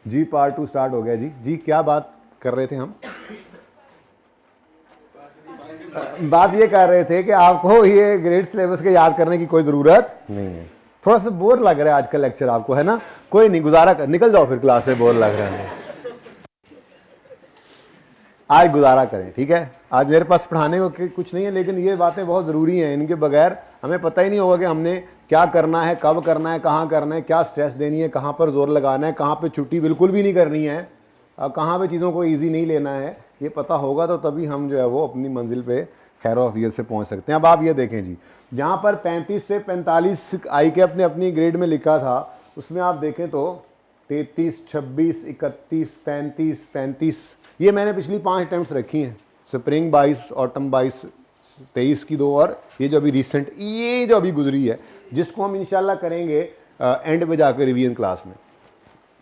जी part 2 start हो गया जी। जी क्या बात कर रहे थे हम? बात ये कर रहे थे कि आपको ये ग्रेड सिलेबस के याद करने की कोई ज़रूरत नहीं है। थोड़ा सा बोर लग रहा है आज का लेक्चर आपको, है ना? कोई नहीं, गुजारा कर, निकल जाओ फिर क्लास से, बोर लग रहा है। आज गुजारा करें, ठीक है? आज मेरे पास पढ़ाने को कुछ नहीं है, लेकिन ये बातें बहुत ज़रूरी हैं। इनके बगैर हमें पता ही नहीं होगा कि हमने क्या करना है, कब करना है, कहाँ करना है, क्या स्ट्रेस देनी है, कहाँ पर जोर लगाना है, कहाँ पे छुट्टी बिल्कुल भी नहीं करनी है, कहाँ पे चीज़ों को ईजी नहीं लेना है। ये पता होगा तो तभी हम जो है वो अपनी मंजिल पे खैर ऑफियत से पहुँच सकते हैं। अब आप ये देखें जी, जहाँ पर 35 से 45 आई के अपनी ग्रेड में लिखा था, उसमें आप देखें तो 33, 26, 31, 35, 35, ये मैंने पिछली 5 अटैम्प्ट्स रखी हैं। स्प्रिंग 22, ऑटम 22, 23 की 2, और ये जो अभी रिसेंट, ये जो अभी गुजरी है, जिसको हम इंशाल्लाह करेंगे एंड में जाकर रिवीजन क्लास में।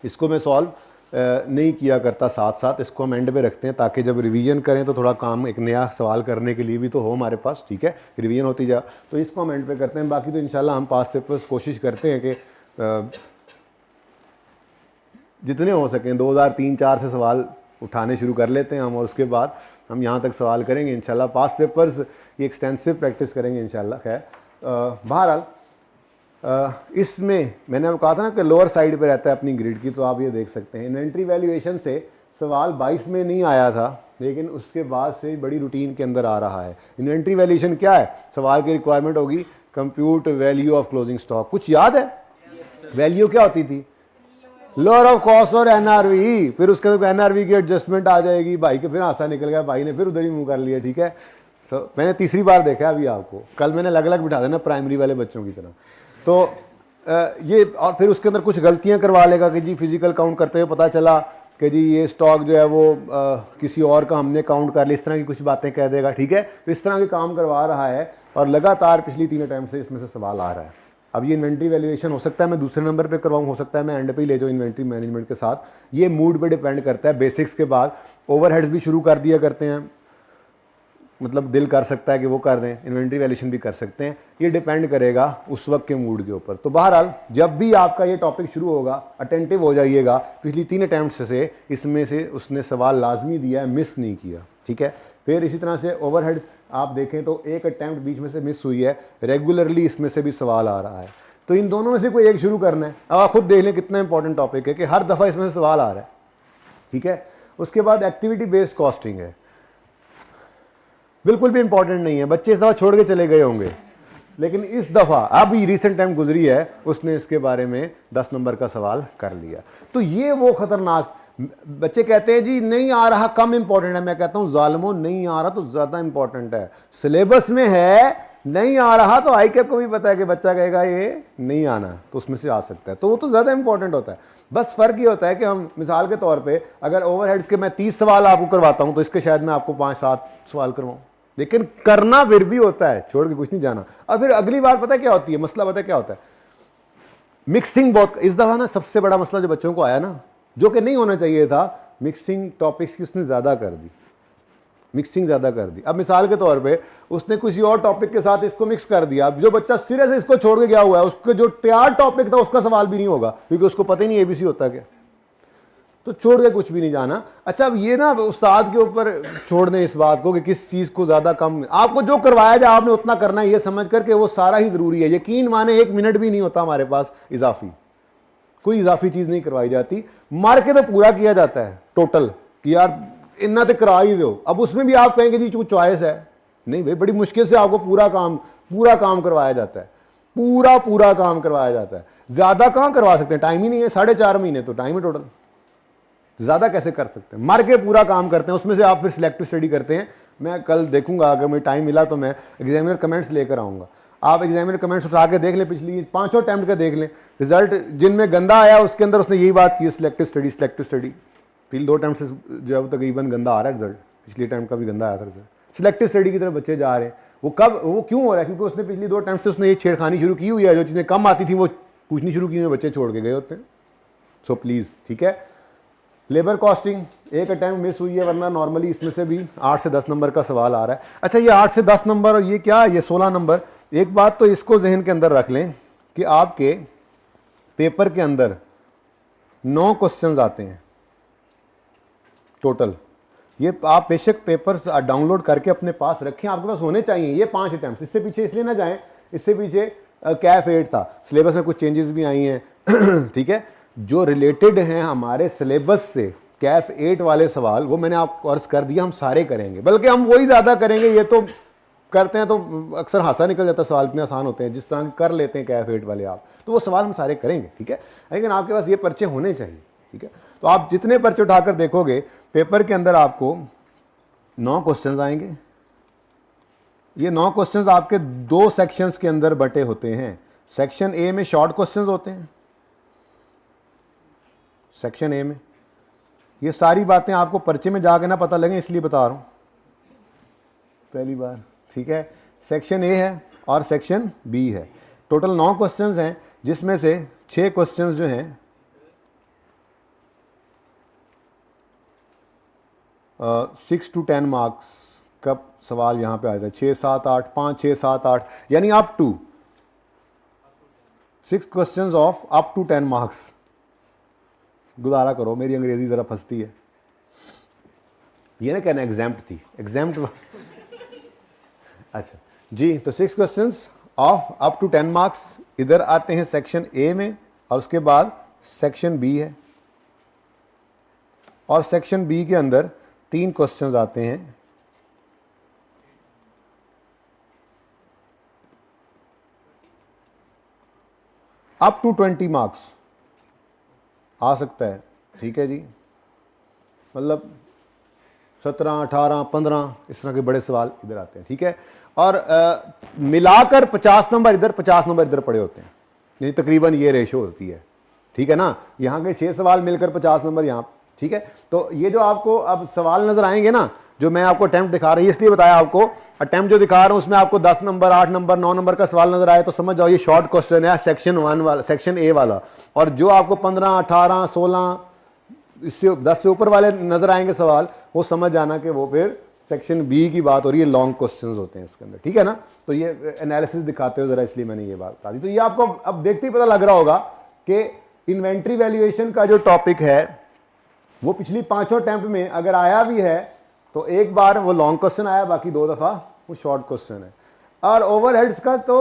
इसको मैं सॉल्व नहीं किया करता साथ साथ, इसको हम एंड पे रखते हैं ताकि जब रिवीजन करें तो थोड़ा काम, एक नया सवाल करने के लिए भी तो हो हमारे पास, ठीक है? रिवीजन होती जा, तो इसको हम एंड पे करते हैं। बाकी तो इंशाल्लाह हम पास से पास कोशिश करते हैं कि जितने हो सकें 2003-4 से सवाल उठाने शुरू कर लेते हैं हम, और उसके बाद हम यहाँ तक सवाल करेंगे इंशाल्लाह। पास पेपर्स की एक्सटेंसिव प्रैक्टिस करेंगे इंशाल्लाह। खैर बहरहाल इसमें मैंने आपको कहा था ना कि लोअर साइड पे रहता है अपनी ग्रिड की, तो आप ये देख सकते हैं इन्वेंट्री वैल्यूएशन से सवाल 22 में नहीं आया था, लेकिन उसके बाद से बड़ी रूटीन के अंदर आ रहा है। इन्वेंट्री वैल्यूएशन क्या है? सवाल की रिक्वायरमेंट होगी compute value of closing stock. कुछ याद है? वैल्यू क्या होती थी? लोअर ऑफ कॉस्ट और एनआरवी, फिर उसके बाद एनआरवी की एडजस्टमेंट आ जाएगी। भाई के फिर आशा निकल गया, भाई ने फिर उधर ही मुंह कर लिया, ठीक है? मैंने तीसरी बार देखा अभी आपको, कल मैंने अलग अलग बिठा देना प्राइमरी वाले बच्चों की तरह। तो ये, और फिर उसके अंदर कुछ गलतियां करवा लेगा कि जी फिजिकल काउंट करते हुए पता चला कि जी ये स्टॉक जो है वो किसी और का हमने काउंट कर लिया, इस तरह की कुछ बातें कह देगा, ठीक है? तो इस तरह के काम करवा रहा है, और लगातार पिछली 3 अटैम्प्ट से इसमें से सवाल आ रहा है। अब ये इन्वेंट्री वैल्यूएशन हो सकता है मैं दूसरे नंबर पे करवाऊँ, हो सकता है मैं एंड पे ही ले जाऊँ इन्वेंट्री मैनेजमेंट के साथ। ये मूड पे डिपेंड करता है। बेसिक्स के बाद ओवरहेड्स भी शुरू कर दिया करते हैं, मतलब दिल कर सकता है कि वो कर दें, इन्वेंट्री वैल्यूएशन भी कर सकते हैं, ये डिपेंड करेगा उस वक्त के मूड के ऊपर। तो बहरहाल जब भी आपका ये टॉपिक शुरू होगा अटेंटिव हो जाइएगा। पिछली 3 अटैम्प्ट से इसमें से उसने सवाल लाजमी दिया है, मिस नहीं किया, ठीक है? फिर इसी तरह से ओवरहेड्स आप देखें तो एक अटैम्प्ट बीच में से मिस हुई है, रेगुलरली इसमें से भी सवाल आ रहा है। तो इन दोनों में से कोई एक शुरू करना है। अब आप खुद देख लें कितना इंपॉर्टेंट टॉपिक है कि हर दफ़ा इसमें से सवाल आ रहा है, ठीक है? उसके बाद एक्टिविटी बेस्ड कॉस्टिंग है, बिल्कुल भी इंपॉर्टेंट नहीं है, बच्चे इस दफ़ा छोड़ के चले गए होंगे, लेकिन इस दफ़ा अभी रिसेंट टाइम गुजरी है, उसने इसके बारे में 10 नंबर का सवाल कर लिया। तो ये वो खतरनाक, बच्चे कहते हैं जी नहीं आ रहा, कम इंपॉर्टेंट है। मैं कहता हूं जालिमों, नहीं आ रहा तो ज़्यादा इंपॉर्टेंट है। सिलेबस में है, नहीं आ रहा तो आई कैप को भी पता है कि बच्चा कहेगा ये नहीं आना, तो उसमें से आ सकता है, तो वो तो ज़्यादा इंपॉर्टेंट होता है। बस फ़र्क ये होता है कि हम मिसाल के तौर पे अगर ओवरहेड्स के मैं 30 सवाल आपको करवाता हूं, तो इसके शायद मैं आपको 5-7 सवाल करवाऊं, लेकिन करना फिर भी होता है, छोड़ के कुछ नहीं जाना। और फिर अगली बार पता है क्या होती है, मसला पता है क्या होता है? मिक्सिंग बहुत, इस दफ़ा ना सबसे बड़ा मसला जो बच्चों को आया ना, जो कि नहीं होना चाहिए था, मिक्सिंग टॉपिक्स की उसने ज़्यादा कर दी, मिक्सिंग ज़्यादा कर दी। अब मिसाल के तौर पे उसने किसी और टॉपिक के साथ इसको मिक्स कर दिया। अब जो बच्चा सिरे से इसको छोड़ के गया हुआ है, उसके जो तैयार टॉपिक था उसका सवाल भी नहीं होगा, क्योंकि उसको पता ही नहीं एबीसी होता क्या। तो छोड़ के कुछ भी नहीं जाना। अच्छा, अब ये ना उस्ताद के ऊपर छोड़ दें इस बात को कि किस चीज़ को ज़्यादा कम, आपको जो करवाया जाए आपने उतना करना है, ये समझ करके वो सारा ही ज़रूरी है। यकीन माने 1 मिनट भी नहीं होता हमारे पास इजाफी, कोई इजाफी चीज़ नहीं करवाई जाती, मार के तो पूरा किया जाता है टोटल कि यार इतना तो करा ही दो। अब उसमें भी आप कहेंगे जी चॉइस है, नहीं भाई, बड़ी मुश्किल से आपको पूरा काम करवाया जाता है, पूरा काम करवाया जाता है। ज़्यादा कहाँ करवा सकते हैं, टाइम ही नहीं है, 4.5 महीने तो टाइम है टोटल, ज़्यादा कैसे कर सकते हैं? मर के पूरा काम करते हैं, उसमें से आप फिर सिलेक्टिव स्टडी करते हैं। मैं कल देखूंगा, अगर मुझे टाइम मिला तो मैं एग्जामिनर कमेंट्स लेकर आऊँगा। आप एग्जामिनर कमेंट्स उठा के देख लें, पिछली 5 अटैम्प्ट के देख लें रिजल्ट, जिनमें गंदा आया उसके अंदर उसने यही बात की, सिलेक्टिव स्टडी। पिछले 2 अटैम्प्ट से जो है वो तकरीबन गंदा आ रहा है रिजल्ट, पिछले अटैम्प्ट का भी गंदा आया था रिजल्ट। सिलेक्टिव स्टडी की तरफ बच्चे जा रहे हैं, वो क्यों हो रहा है? क्योंकि उसने पिछली 2 अटैम्प्ट से उसने ये छेड़खानी शुरू की हुई है, जो चीज़ें कम आती थी वो पूछनी शुरू की हुई, बच्चे छोड़ के गए होते हैं। सो प्लीज़, ठीक है? लेबर कॉस्टिंग 1 अटैम्प्ट मिस हुई है, वरना नॉर्मली इसमें से भी 8 से 10 नंबर का सवाल आ रहा है। अच्छा, ये 8 से 10 नंबर और ये क्या, ये 16 नंबर। एक बात तो इसको जहन के अंदर रख लें कि आपके पेपर के अंदर 9 क्वेश्चंस आते हैं टोटल। ये आप बेशक पेपर्स डाउनलोड करके अपने पास रखें, आपके पास होने चाहिए ये 5 अटैम्प्ट। इससे पीछे इसलिए ना जाएं, इससे पीछे कैफ 8 था, सिलेबस में कुछ चेंजेस भी आई हैं ठीक है, जो रिलेटेड हैं हमारे सिलेबस से कैफ 8 वाले सवाल वो मैंने आपको अर्ज कर दिया, हम सारे करेंगे, बल्कि हम वही ज़्यादा करेंगे। ये तो करते हैं तो अक्सर हासा निकल जाता है, सवाल इतने आसान होते हैं जिस तरह कर लेते हैं कैफ 8 वाले आप, तो वो सवाल हम सारे करेंगे, ठीक है। लेकिन आपके पास ये पर्चे होने चाहिए, ठीक है। तो आप जितने पर्चे उठाकर देखोगे पेपर के अंदर आपको 9 क्वेश्चंस आएंगे। ये 9 क्वेश्चंस आपके 2 सेक्शंस के अंदर बटे होते हैं। सेक्शन ए में शॉर्ट क्वेश्चंस होते हैं, सेक्शन ए में ये सारी बातें आपको पर्चे में जाके ना पता लगे इसलिए बता रहा हूं पहली बार, ठीक है। सेक्शन ए है और सेक्शन बी है। टोटल 9 क्वेश्चंस हैं, जिसमें से 6 क्वेश्चंस जो हैं 6 to 10 मार्क्स का सवाल यहाँ पे आया था। 6, 7, 8, 5, 6, 7, 8 यानी up to 6 questions of up to 10 marks. गुजारा करो, मेरी अंग्रेजी ज़रा फंसती है। ये ना कहना एग्जाम्प्ट थी, एग्जाम्प्ट अच्छा जी। तो 6 questions of up to 10 marks इधर आते हैं सेक्शन ए में, और उसके बाद सेक्शन बी है, और सेक्शन बी के अंदर 3 क्वेश्चंस आते हैं अप टू 20 मार्क्स आ सकता है, ठीक है जी। मतलब 17, 18, 15 इस तरह के बड़े सवाल इधर आते हैं, ठीक है। और मिलाकर 50 नंबर इधर 50 नंबर इधर पड़े होते हैं, यानी तकरीबन ये रेशो होती है, ठीक है ना। यहाँ के 6 सवाल मिलकर 50 नंबर यहाँ, ठीक है। तो ये जो आपको अब सवाल नजर आएंगे ना, जो मैं आपको अटेम्प्ट दिखा रही हूँ, इसलिए बताया आपको अटेम्प्ट जो दिखा रहा हूँ उसमें आपको 10 नंबर 8 नंबर 9 नंबर का सवाल नजर आए तो समझ जाओ ये शॉर्ट क्वेश्चन है सेक्शन 1 वाला, सेक्शन ए वाला। और जो आपको 15 18 16 इससे 10 से ऊपर वाले नजर आएंगे सवाल, वो समझ जाना कि वो फिर सेक्शन बी की बात हो रही है, लॉन्ग क्वेश्चंस होते हैं इसके अंदर, ठीक है ना। तो ये एनालिसिस दिखाते हो जरा, इसलिए मैंने ये बात बता दी। तो ये आपको अब देखते ही पता लग रहा होगा कि इन्वेंट्री वैल्यूएशन का जो टॉपिक है वो पिछली 5 अटेम्प्ट में अगर आया भी है तो एक बार वो लॉन्ग क्वेश्चन आया, बाकी 2 दफ़ा वो शॉर्ट क्वेश्चन है। और ओवरहेड्स का तो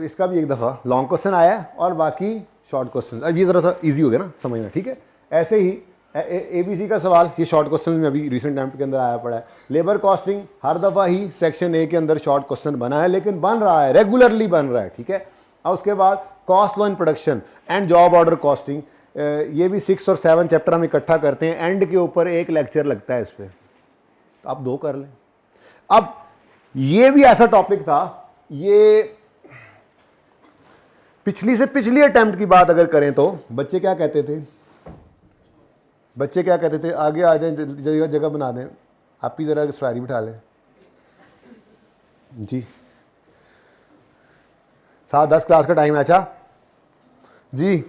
इसका भी 1 दफ़ा लॉन्ग क्वेश्चन आया और बाकी शॉर्ट क्वेश्चन। अब ये ज़रा सा ईजी हो गया ना समझना, ठीक है। ऐसे ही ABC का सवाल ये शॉर्ट क्वेश्चन में अभी रिसेंट अटेम्प्ट के अंदर आया पड़ा है। लेबर कॉस्टिंग हर दफ़ा ही सेक्शन ए के अंदर शॉर्ट क्वेश्चन बना है, लेकिन बन रहा है, रेगुलरली बन रहा है, ठीक है। और उसके बाद cost law in production and job order costing, ये भी 6 और 7 चैप्टर हम इकट्ठा करते हैं, एंड के ऊपर एक लेक्चर लगता है इस पर, तो आप 2 कर लें। अब ये भी ऐसा टॉपिक था, ये पिछली से पिछली अटेम्प्ट की बात अगर करें तो बच्चे क्या कहते थे, बच्चे क्या कहते थे, आगे आ जाए, जगह जगह बना दें, आप ही जरा सवारी बिठा लें जी। 7-10 क्लास का टाइम है, अच्छा जी।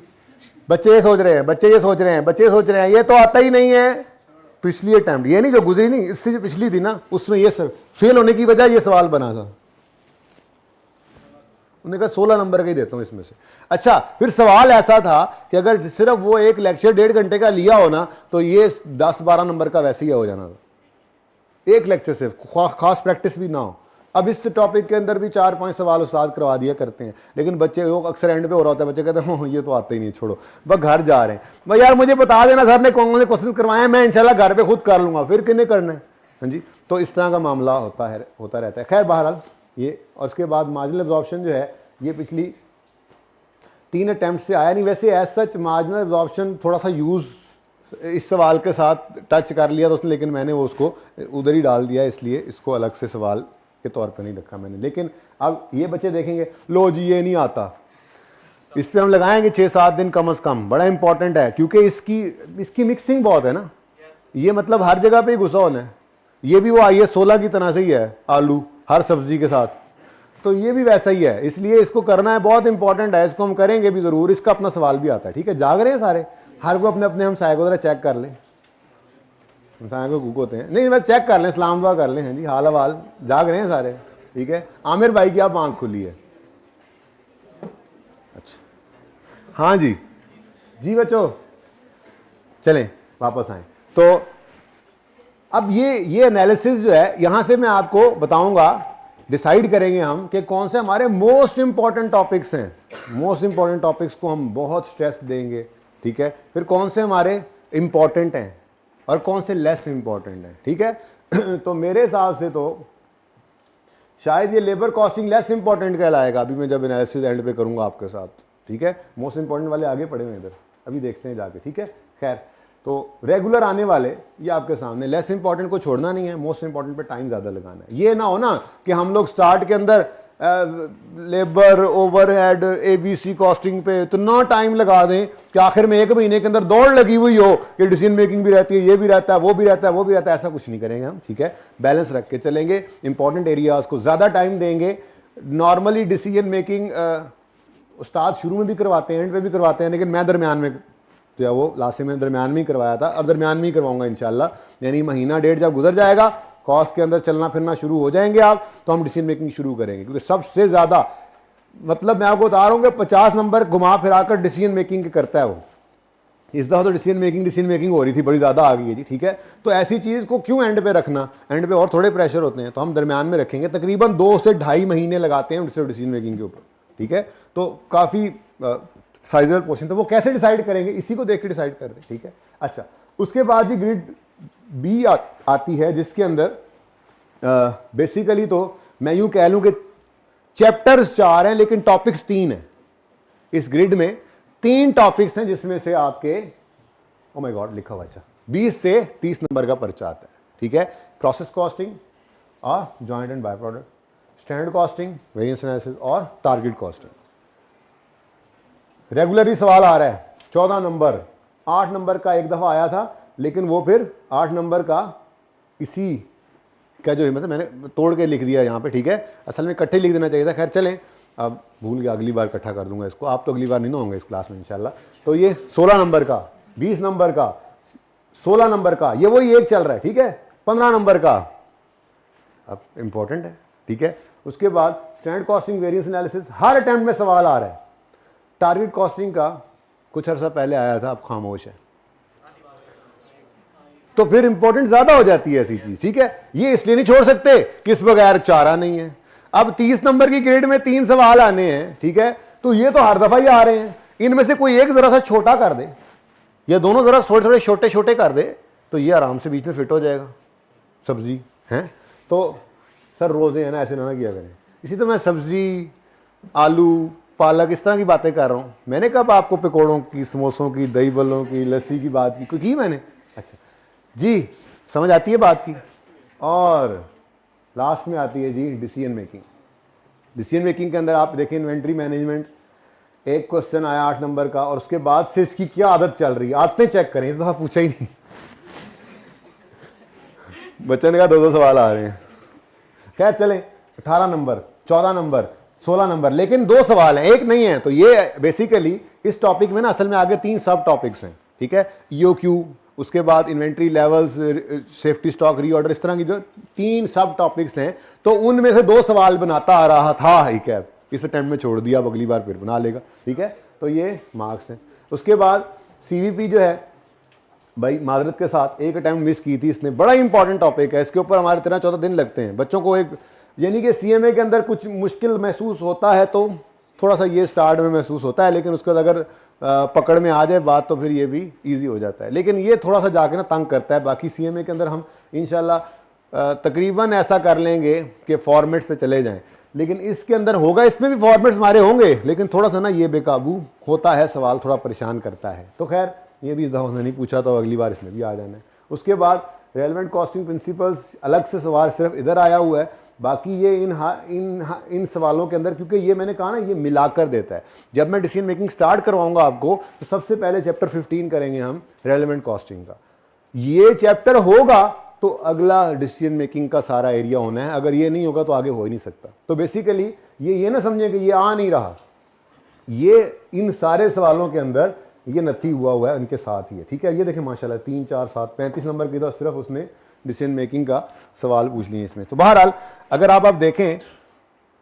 बच्चे ये सोच रहे हैं, बच्चे ये सोच रहे हैं, बच्चे सोच रहे हैं ये तो आता ही नहीं है। पिछली अटेम्प्ट, ये नहीं जो गुजरी नहीं, इससे जो पिछली थी ना, उसमें ये सर फेल होने की वजह ये सवाल बना था। उन्होंने कहा 16 नंबर का ही देता हूं इसमें से। अच्छा, फिर सवाल ऐसा था कि अगर सिर्फ वो एक लेक्चर 1.5 घंटे का लिया हो ना तो ये 10-12 नंबर का वैसे ही हो जाना था, एक लेक्चर से, खास प्रैक्टिस भी ना हो। अब इस टॉपिक के अंदर भी 4-5 सवाल उस्ताद करवा दिया करते हैं, लेकिन बच्चे लोग अक्सर एंड पे हो रहा होता है, बच्चे कहते हैं ये तो आते ही नहीं, छोड़ो, बस घर जा रहे हैं, भाई यार मुझे बता देना सर ने कौन से क्वेश्चन करवाए हैं, मैं इंशाल्लाह घर पे खुद कर लूंगा, फिर किन्हें करना है। हाँ जी, तो इस तरह का मामला होता रहता है। खैर बहरहाल ये, और उसके बाद मार्जिनल एब्जॉर्प्शन जो है ये पिछली 3 अटैम्प्ट से आया नहीं। वैसे एज सच मार्जिनल एब्जॉर्प्शन थोड़ा सा यूज़ इस सवाल के साथ टच कर लिया था उसने, लेकिन मैंने वो उसको उधर ही डाल दिया, इसलिए इसको अलग से सवाल के तौर पे नहीं रखा मैंने। लेकिन अब ये बच्चे देखेंगे, लो जी ये नहीं आता, इस पे हम लगाएंगे 6-7 दिन कम से कम, बड़ा इंपॉर्टेंट है क्योंकि इसकी मिक्सिंग बहुत है ना, ये मतलब हर जगह पे ही घुसा होना है। ये भी वो IS 16 की तरह से ही है, आलू हर सब्जी के साथ, तो ये भी वैसा ही है, इसलिए इसको करना है, बहुत इंपॉर्टेंट है, इसको हम करेंगे भी जरूर। इसका अपना सवाल भी आता है, ठीक है। जाग रहे हैं सारे, हर को अपने अपने हम साय को जरा चेक कर लें, हमसाए को होते हैं नहीं, बस चेक कर लें, सलाम दुआ कर लें। हैं जी, हाल हवाल, जाग रहे हैं सारे, ठीक है। आमिर भाई की आप आंख खुली है, अच्छा हाँ जी, जी बच्चों चलें वापस आए। तो अब ये एनालिसिस जो है यहां से मैं आपको बताऊंगा, डिसाइड करेंगे हम कि कौन से हमारे मोस्ट इंपॉर्टेंट टॉपिक्स हैं। मोस्ट इंपॉर्टेंट टॉपिक्स को हम बहुत स्ट्रेस देंगे, ठीक है। फिर कौन से हमारे इंपॉर्टेंट हैं और कौन से लेस इंपॉर्टेंट हैं, ठीक है। तो मेरे हिसाब से तो शायद ये लेबर कॉस्टिंग लेस इंपॉर्टेंट कहलाएगा, अभी मैं जब एनालिसिस एंड पे करूंगा आपके साथ, ठीक है। मोस्ट इंपॉर्टेंट वाले आगे पड़े हुए इधर, अभी देखते हैं जाके, ठीक है। खैर, तो रेगुलर आने वाले ये आपके सामने, लेस इंपॉर्टेंट को छोड़ना नहीं है, मोस्ट इंपॉर्टेंट पे टाइम ज़्यादा लगाना है। ये ना हो ना कि हम लोग स्टार्ट के अंदर लेबर ओवरहेड एबीसी कॉस्टिंग पे इतना टाइम लगा दें कि आखिर में 1 महीने के अंदर दौड़ लगी हुई हो कि डिसीजन मेकिंग भी रहती है, ये भी रहता है, वो भी रहता है, वो भी रहता है। ऐसा कुछ नहीं करेंगे हम, ठीक है। बैलेंस रख के चलेंगे, इंपॉर्टेंट एरियाज को ज़्यादा टाइम देंगे। नॉर्मली डिसीजन मेकिंग उस्ताद शुरू में भी करवाते हैं, एंड पे भी करवाते हैं, लेकिन मैं दरमियान में जो है वो लास्ट में दरमियान में ही करवाया था, अब दरमियान में ही करवाऊंगा इंशाल्लाह। यानी महीना डेढ़ जब गुजर जाएगा, कॉस्ट के अंदर चलना फिरना शुरू हो जाएंगे आप, तो हम डिसीजन मेकिंग शुरू करेंगे। क्योंकि सबसे ज़्यादा मतलब मैं आपको बता रहा हूँ कि 50 नंबर घुमा फिरा कर डिसीजन मेकिंग करता है वो। इस दफ़ा तो डिसीजन मेकिंग हो रही थी, बड़ी ज़्यादा आ गई है जी, ठीक है। तो ऐसी चीज़ को क्यों एंड पे रखना, एंड पे और थोड़े प्रेशर होते हैं, तो हम दरमियान में रखेंगे। तकरीबन 2 से 2.5 महीने लगाते हैं डिसीजन मेकिंग के ऊपर, ठीक है। तो काफ़ी साइजल पोर्शन, तो वो कैसे डिसाइड करेंगे, इसी को देख के डिसाइड कर रहे हैं, ठीक है। अच्छा, उसके बाद ये ग्रिड बी आती है, जिसके अंदर बेसिकली तो मैं यूं कह लूं कि चैप्टर्स 4 हैं लेकिन टॉपिक्स 3 हैं। इस ग्रिड में 3 टॉपिक्स हैं, जिसमें से आपके ओ माय गॉड लिखा हुआ, अच्छा 20 से 30 नंबर का पर्चा आता है, ठीक है। प्रोसेस कॉस्टिंग और joint and by product, standard costing, variance analysis और टारगेट कॉस्टिंग। रेगुलर ही सवाल आ रहा है 14 नंबर, 8 नंबर का एक दफ़ा आया था, लेकिन वो फिर 8 नंबर का इसी का जो है, मतलब मैंने तोड़ के लिख दिया यहाँ पे, ठीक है। असल में इकट्ठे लिख देना चाहिए था, खैर चलें, अब भूल गया, अगली बार इकट्ठा कर दूंगा इसको। आप तो अगली बार नहीं ना होंगे इस क्लास में इंशाल्लाह। तो ये 16 नंबर का, 20 नंबर का, 16 नंबर का, ये वही एक चल रहा है, ठीक है। 15 नंबर का अब इंपॉर्टेंट है, ठीक है। उसके बाद स्टैंडर्ड कॉस्टिंग, वेरिएंस एनालिसिस, हर अटेम्प्ट में सवाल आ रहा है। टारगेट कॉस्टिंग का कुछ अर्सा पहले आया था, अब खामोश है, तो फिर इंपॉर्टेंट ज्यादा हो जाती है ऐसी चीज, ठीक है। ये इसलिए नहीं छोड़ सकते कि इस बगैर चारा नहीं है। अब 30 नंबर की ग्रेड में 3 सवाल आने हैं, ठीक है। तो ये तो हर दफा ही आ रहे हैं, इनमें से कोई एक जरा सा छोटा कर दे या दोनों जरा थोड़े थोड़े छोटे छोटे कर दे, तो ये आराम से बीच में फिट हो जाएगा। सब्जी है तो सर रोजे है ना, ऐसे ना किया करें। इसी तो मैं सब्जी, आलू, पालक, इस तरह की बातें कर रहा हूँ। मैंने कब आपको पकौड़ों की, समोसों की, दही बल्लों की, लस्सी की बात की मैंने? अच्छा जी, समझ आती है बात की। और लास्ट में आती है जी डिसीजन मेकिंग। डिसीजन मेकिंग के अंदर आप देखें इन्वेंट्री मैनेजमेंट, एक क्वेश्चन आया 8 नंबर का, और उसके बाद से इसकी क्या आदत चल रही है, आदतें चेक करें। इस दफा पूछा ही नहीं, बच्चन का 2-2 सवाल आ रहे हैं। क्या चलें, 18 नंबर, 14 नंबर, 16 नंबर, लेकिन 2 सवाल हैं, एक नहीं है। तो ये बेसिकली इस टॉपिक में ना असल में आगे 3 सब टॉपिक्स हैं, ठीक है। ईओक्यू, उसके बाद inventory levels, safety stock reorder, इस तरह की जो 3 सब टॉपिक्स हैं, तो उनमें से 2 सवाल बनाता आ रहा था ही कैब, इस अटेम्प्ट में छोड़ दिया, अब अगली बार फिर बना लेगा, ठीक है। तो ये मार्क्स हैं। उसके बाद सीवीपी जो है भाई, माजरत के साथ एक अटेम्प्ट मिस की थी इसने, बड़ा इंपॉर्टेंट टॉपिक है, इसके ऊपर हमारे 13-14 दिन लगते हैं बच्चों को। एक यानी कि सीएमए के अंदर कुछ मुश्किल महसूस होता है तो थोड़ा सा ये स्टार्ट में महसूस होता है, लेकिन उसके बाद अगर पकड़ में आ जाए बात तो फिर ये भी इजी हो जाता है। लेकिन ये थोड़ा सा जाके ना तंग करता है। बाकी सीएमए के अंदर हम इंशाल्लाह तकरीबन ऐसा कर लेंगे कि फॉर्मेट्स पे चले जाएं, लेकिन इसके अंदर होगा, इसमें भी फॉर्मेट्स हमारे होंगे, लेकिन थोड़ा सा ना ये बेकाबू होता है, सवाल थोड़ा परेशान करता है। तो खैर ये भी इस दफ़ा उसने नहीं पूछा, तो अगली बार इसमें भी आ जाना है। उसके बाद रेलेवेंट कॉस्टिंग प्रिंसिपल्स, अलग से सवाल सिर्फ इधर आया हुआ है, बाकी ये इन सवालों के अंदर, क्योंकि ये मैंने कहा ना ये मिलाकर देता है। जब मैं डिसीजन मेकिंग स्टार्ट करवाऊंगा आपको, तो सबसे पहले चैप्टर 15 करेंगे हम रेलेवेंट कॉस्टिंग का। ये चैप्टर होगा तो अगला डिसीजन मेकिंग का सारा एरिया होना है, अगर ये नहीं होगा तो आगे हो ही नहीं सकता। तो बेसिकली ये ना समझें कि ये आ नहीं रहा, ये इन सारे सवालों के अंदर ये नथी हुआ है, उनके साथ ही है, ठीक है। ये देखें माशाल्लाह 3, 4, 7, 35 नंबर की तो सिर्फ उसने डिसीजन मेकिंग का सवाल पूछ लिए इसमें। तो बहरहाल अगर आप देखें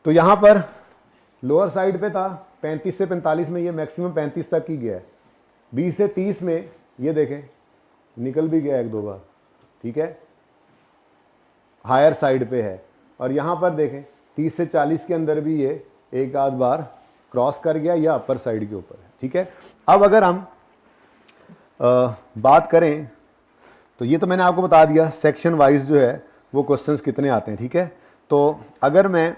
तो यहाँ पर लोअर साइड पे था 35 से 45 में, ये मैक्सिमम 35 तक ही गया है। 20 से 30 में ये देखें निकल भी गया एक दो बार, ठीक है, हायर साइड पे है। और यहाँ पर देखें 30 से 40 के अंदर भी ये एक आध बार क्रॉस कर गया या अपर साइड के ऊपर है, ठीक है। अब अगर हम बात करें तो ये तो मैंने आपको बता दिया सेक्शन वाइज जो है वो क्वेश्चंस कितने आते हैं, ठीक है। तो अगर मैं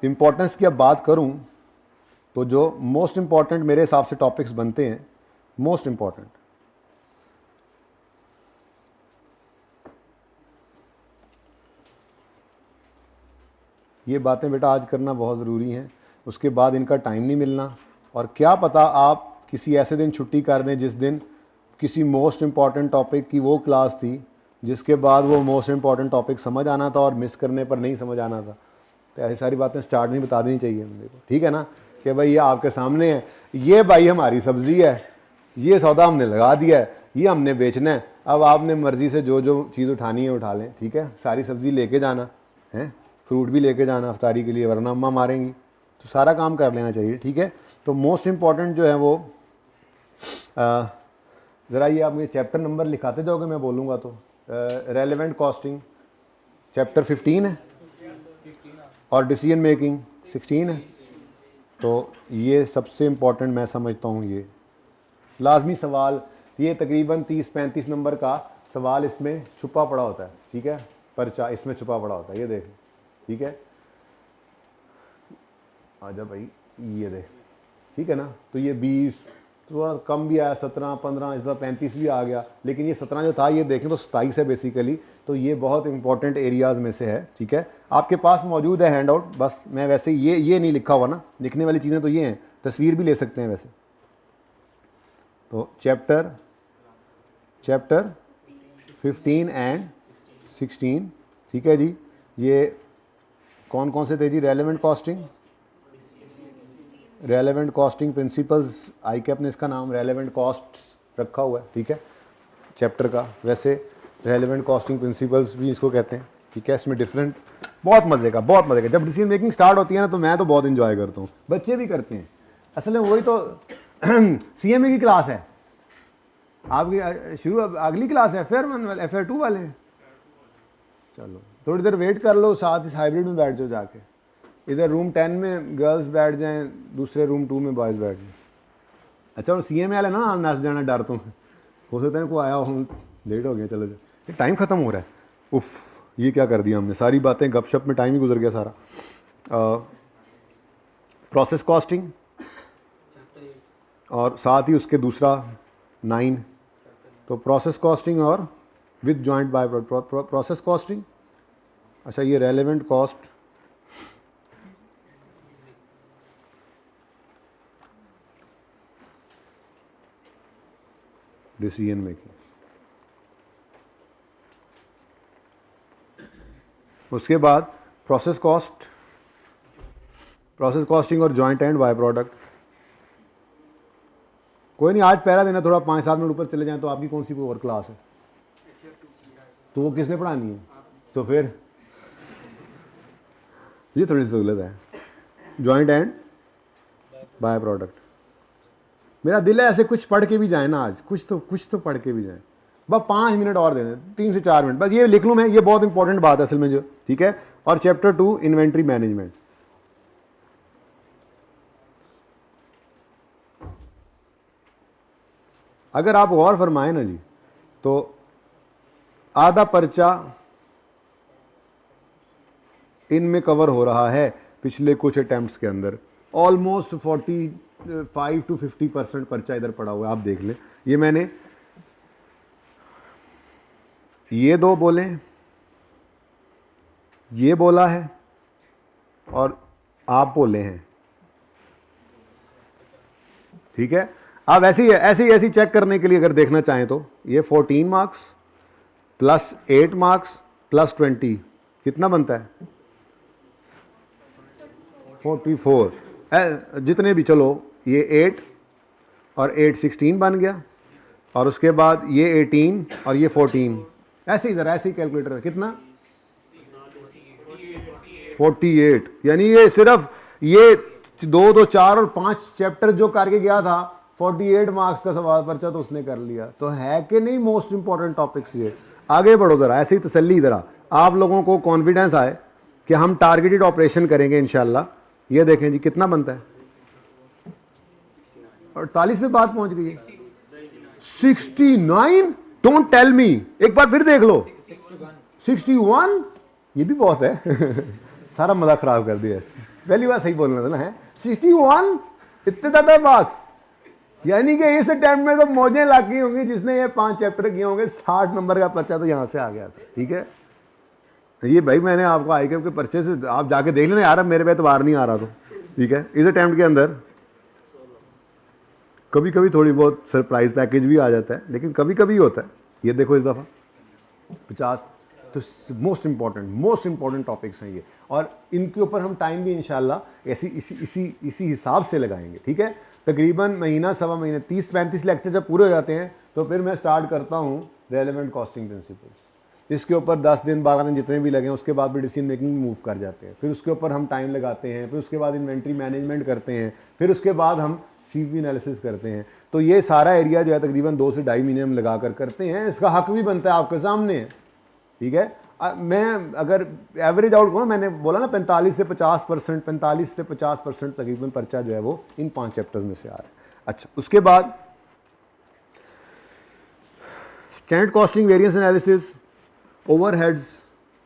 इम्पोर्टेंस की अब बात करूं तो जो मोस्ट इम्पॉर्टेंट मेरे हिसाब से टॉपिक्स बनते हैं, मोस्ट इम्पॉर्टेंट, ये बातें बेटा आज करना बहुत ज़रूरी हैं, उसके बाद इनका टाइम नहीं मिलना। और क्या पता आप किसी ऐसे दिन छुट्टी कर दें जिस दिन किसी मोस्ट इम्पॉर्टेंट टॉपिक की वो क्लास थी जिसके बाद वो मोस्ट इम्पॉर्टेंट टॉपिक समझ आना था और मिस करने पर नहीं समझ आना था। तो ऐसी सारी बातें स्टार्ट नहीं बता देनी चाहिए बंदे को, ठीक है ना, कि भाई ये आपके सामने है, ये भाई हमारी सब्ज़ी है, ये सौदा हमने लगा दिया है, ये हमने बेचना है, अब आपने मर्ज़ी से जो जो चीज़ उठानी है उठा लें, ठीक है। सारी सब्ज़ी लेके जाना है, फ्रूट भी लेके जाना अफ्तारी के लिए, वरना अम्मा मारेंगी, तो सारा काम कर लेना चाहिए, ठीक है। तो मोस्ट इम्पॉर्टेंट जो है वो ज़रा ये आप मुझे चैप्टर नंबर लिखाते जाओगे, मैं बोलूँगा तो रेलेवेंट कॉस्टिंग चैप्टर 15 है और डिसीजन मेकिंग 16 है। तो ये सबसे इम्पॉर्टेंट मैं समझता हूँ, ये लाजमी सवाल, ये तकरीबन 30-35 नंबर का सवाल इसमें छुपा पड़ा होता है, ठीक है, पर्चा इसमें छुपा पड़ा होता है, ये देख, ठीक है, आजा भाई, ये देख, ठीक है ना। तो ये 20 थोड़ा कम भी आया, 17, 15, इस 35 भी आ गया, लेकिन ये 17 जो था ये देखें तो 27 है बेसिकली। तो ये बहुत इंपॉर्टेंट एरियाज़ में से है, ठीक है। आपके पास मौजूद है हैंड आउट, बस मैं वैसे ये नहीं लिखा हुआ ना, लिखने वाली चीज़ें तो ये हैं, तस्वीर भी ले सकते हैं वैसे। तो चैप्टर 15 एंड 16, ठीक है जी। ये कौन कौन से थे जी? Relevant costing, relevant costing principles, I cap ने इसका नाम रेलेवेंट कॉस्ट रखा हुआ है, ठीक है, चैप्टर का। वैसे रेलेवेंट कॉस्टिंग प्रिंसिपल्स भी इसको कहते हैं, ठीक है। इसमें डिफरेंट, बहुत मज़े का जब डिसीजन मेकिंग स्टार्ट होती है ना तो मैं तो बहुत इंजॉय करता हूँ, बच्चे भी करते हैं। असल में वही तो CMA की क्लास है आपकी, शुरू अगली क्लास है, FAIR 2 वाले। चलो थोड़ी देर वेट कर लो, साथ ही हाइब्रिड में बैठ जाओ जाके, इधर रूम 10 में गर्ल्स बैठ जाएं, दूसरे रूम 2 में बॉयज़ बैठ जाएं। अच्छा, और CMA वाले ना नस जाना डर तो हो सकता है, को आया हो लेट हो गया, चलो ये टाइम ख़त्म हो रहा है, उफ ये क्या कर दिया हमने, सारी बातें गपशप में टाइम ही गुजर गया सारा। प्रोसेस कॉस्टिंग और साथ ही उसके दूसरा 9, तो प्रोसेस कॉस्टिंग और with joint by process costing. अच्छा, ये रेलेवेंट कॉस्ट, डिसीजन मेकिंग, उसके बाद प्रोसेस कॉस्टिंग और जॉइंट एंड बाय प्रोडक्ट। कोई नहीं, आज पहला दिन है, थोड़ा 5-7 मिनट ऊपर चले जाएं तो आपकी कौन सी कोई और क्लास है, तो वो किसने पढ़ानी है? तो फिर ये थोड़ी सहूलत है, जॉइंट एंड बाय प्रोडक्ट। मेरा दिल है ऐसे कुछ पढ़ के भी जाए ना आज, कुछ तो पढ़ के भी जाए, बस 5 मिनट और दे दें, 3 से 4 मिनट बस, ये लिख लूँ मैं, ये बहुत इंपॉर्टेंट बात है असल में जो, ठीक है। और चैप्टर 2 इन्वेंट्री मैनेजमेंट, अगर आप गौर फरमाएं ना जी तो आधा पर्चा इनमें कवर हो रहा है पिछले कुछ अटेम्प्ट्स के अंदर, ऑलमोस्ट 45 to 50% पर्चा इधर पड़ा हुआ है, आप देख लें। ये मैंने ये 2 बोले, ये बोला है और आप बोले हैं, ठीक है। अब ऐसी चेक करने के लिए अगर देखना चाहें तो ये 14 मार्क्स प्लस 8 मार्क्स प्लस 20 कितना बनता है? 44, जितने भी, चलो ये 8 और 8 16 बन गया, और उसके बाद ये 18 और ये 14, ऐसे ही ज़रा ऐसे ही कैलकुलेटर है, कितना 48। यानी ये सिर्फ ये 2, 2, 4 और 5 चैप्टर जो करके गया था 48 मार्क्स का सवाल पर्चा तो उसने कर लिया। तो है कि नहीं मोस्ट इंपॉर्टेंट टॉपिक्स ये। आगे बढ़ो ज़रा, ऐसे ही तसल्ली, ज़रा आप लोगों को कॉन्फिडेंस आए कि हम टारगेटेड ऑपरेशन करेंगे इंशाल्लाह। ये देखें जी कितना बनता है, 48 पे बात पहुंच गई है, 69। डोंट टेल मी, एक बार फिर देख लो, 61, ये भी बहुत है सारा मजा खराब कर दिया, पहली बार सही बोलना था ना, है 61, इतने ज्यादा मार्क्स। यानी कि इस अटेम्प्ट में तो मौजें लग गई होंगी, जिसने ये 5 चैप्टर किए होंगे, 60 नंबर का पर्चा तो यहां से आ गया था। ठीक है, ये भाई मैंने आपको आई के पर्चे से आप जाके देख लेना यार, अब मेरे पे एतबार नहीं आ रहा तो। ठीक है, इस अटेम्प्ट के अंदर कभी कभी थोड़ी बहुत सरप्राइज पैकेज भी आ जाता है, लेकिन कभी कभी होता है। ये देखो इस दफ़ा 50, तो मोस्ट इंपॉर्टेंट टॉपिक्स हैं ये, और इनके ऊपर हम टाइम भी इंशाल्लाह इसी हिसाब से लगाएंगे। ठीक है, तकरीबन महीना सवा महीने 30-35 लेक्चर जब पूरे हो जाते हैं तो फिर मैं स्टार्ट करता हूँ रेलेवेंट कॉस्टिंग प्रिंसिपल्स। इसके ऊपर 10 दिन 12 दिन जितने भी लगे उसके बाद भी डिसीजन मेकिंग मूव कर जाते हैं। फिर उसके ऊपर हम टाइम लगाते हैं, फिर उसके बाद इन्वेंट्री मैनेजमेंट करते हैं, फिर उसके बाद हम सीवी एनालिसिस करते हैं। तो ये सारा एरिया जो है तकरीबन 2 से ढाई महीने हम लगा कर करते हैं। इसका हक भी बनता है, आपके सामने है। ठीक है, मैं अगर एवरेज आउट करूँ, मैंने बोला ना 45 से 50% तकरीबन पर्चा जो है वो इन 5 चैप्टर्स में से आ रहा है। अच्छा, उसके बाद standard costing, variance analysis, overheads,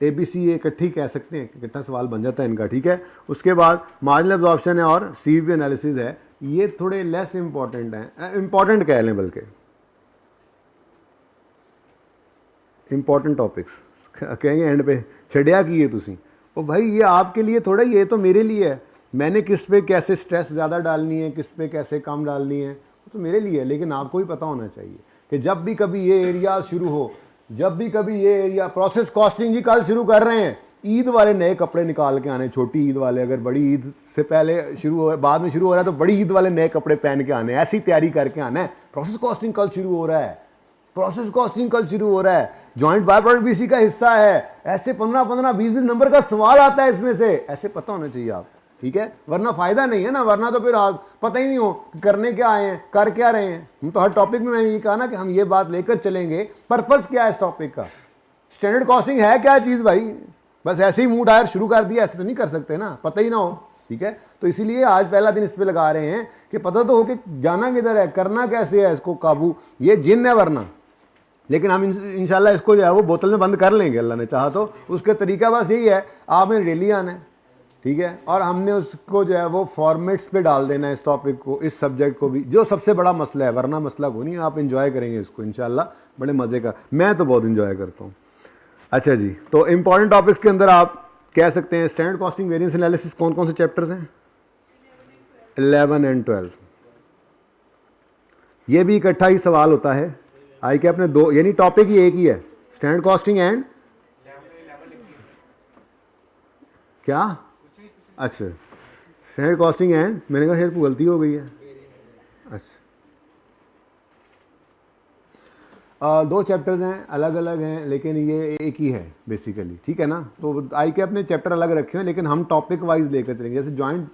ABC ये इकट्ठी कह सकते हैं, इकट्ठा सवाल बन जाता है इनका। ठीक है, उसके बाद मार्जिनल एब्जॉर्प्शन है और सीवी एनालिसिस है, ये थोड़े लेस इंपॉर्टेंट हैं, इंपॉर्टेंट कह लें, बल्कि इंपॉर्टेंट टॉपिक्स कहेंगे एंड पे छड़िया की है तुसी। ओ भाई ये आपके लिए थोड़ा, ये तो मेरे लिए है, मैंने किस पे कैसे स्ट्रेस ज़्यादा डालनी है, किस पे कैसे कम डालनी है, वो तो मेरे लिए है। लेकिन आपको भी पता होना चाहिए कि जब भी कभी ये एरिया शुरू हो, जब भी कभी ये एरिया, प्रोसेस कॉस्टिंग जी कल शुरू कर रहे हैं, ईद वाले नए कपड़े निकाल के आने, छोटी ईद वाले, अगर बड़ी ईद से पहले शुरू हो, बाद में शुरू हो रहा है तो बड़ी ईद वाले नए कपड़े पहन के आने, ऐसी तैयारी करके आना है। प्रोसेस कॉस्टिंग कल शुरू हो रहा है, प्रोसेस कॉस्टिंग कल शुरू हो रहा है, जॉइंट बाय प्रोडक्ट भी इसी का हिस्सा है। ऐसे 15-15, 20-20 नंबर का सवाल आता है इसमें से, ऐसे पता होना चाहिए आप। ठीक है, वरना फायदा नहीं है ना, वरना तो फिर आप पता ही नहीं हो करने क्या आए हैं, कर क्या रहे हैं। हम तो हर टॉपिक में मैंने ये कहा ना कि हम ये बात लेकर चलेंगे, पर्पस क्या है इस टॉपिक का, स्टैंडर्ड कॉस्टिंग है क्या चीज़ भाई, बस ऐसे ही मूड आया शुरू कर दिया, ऐसे तो नहीं कर सकते ना, पता ही ना हो। ठीक है, तो इसीलिए आज पहला दिन इस पे लगा रहे हैं कि पता तो हो कि जाना किधर है, करना कैसे है इसको काबू, ये जिन है वरना। लेकिन हम इंशाल्लाह इसको जो है वो बोतल में बंद कर लेंगे, अल्लाह ने चाहा तो। उसका तरीका बस यही है, आपने डेली आना है। ठीक है, और हमने उसको जो है वो फॉर्मेट्स पे डाल देना है, इस टॉपिक को, इस सब्जेक्ट को भी, जो सबसे बड़ा मसला है, वरना मसला को नहीं। आप इंजॉय करेंगे इसको इंशाल्लाह, बड़े मज़े का, मैं तो बहुत इंजॉय करता हूँ। अच्छा जी, तो इंपॉर्टेंट टॉपिक्स के अंदर आप कह सकते हैं स्टैंडर्ड कॉस्टिंग, वेरिएंस एनालिसिस, कौन कौन से चैप्टर्स हैं? 11 और 12। ये भी इकट्ठा ही सवाल होता है, आई के अपने 2, यानी टॉपिक ही एक ही है, स्टैंडर्ड कॉस्टिंग एंड क्या, अच्छा स्टैंडर्ड कॉस्टिंग एंड, मैंने कहा शायद गलती हो गई है। अच्छा, 2 चैप्टर्स हैं, अलग अलग हैं, लेकिन ये एक ही है बेसिकली। ठीक है ना, तो आई के अपने चैप्टर अलग रखे हैं, लेकिन हम टॉपिक वाइज लेकर चलेंगे। जैसे जॉइंट,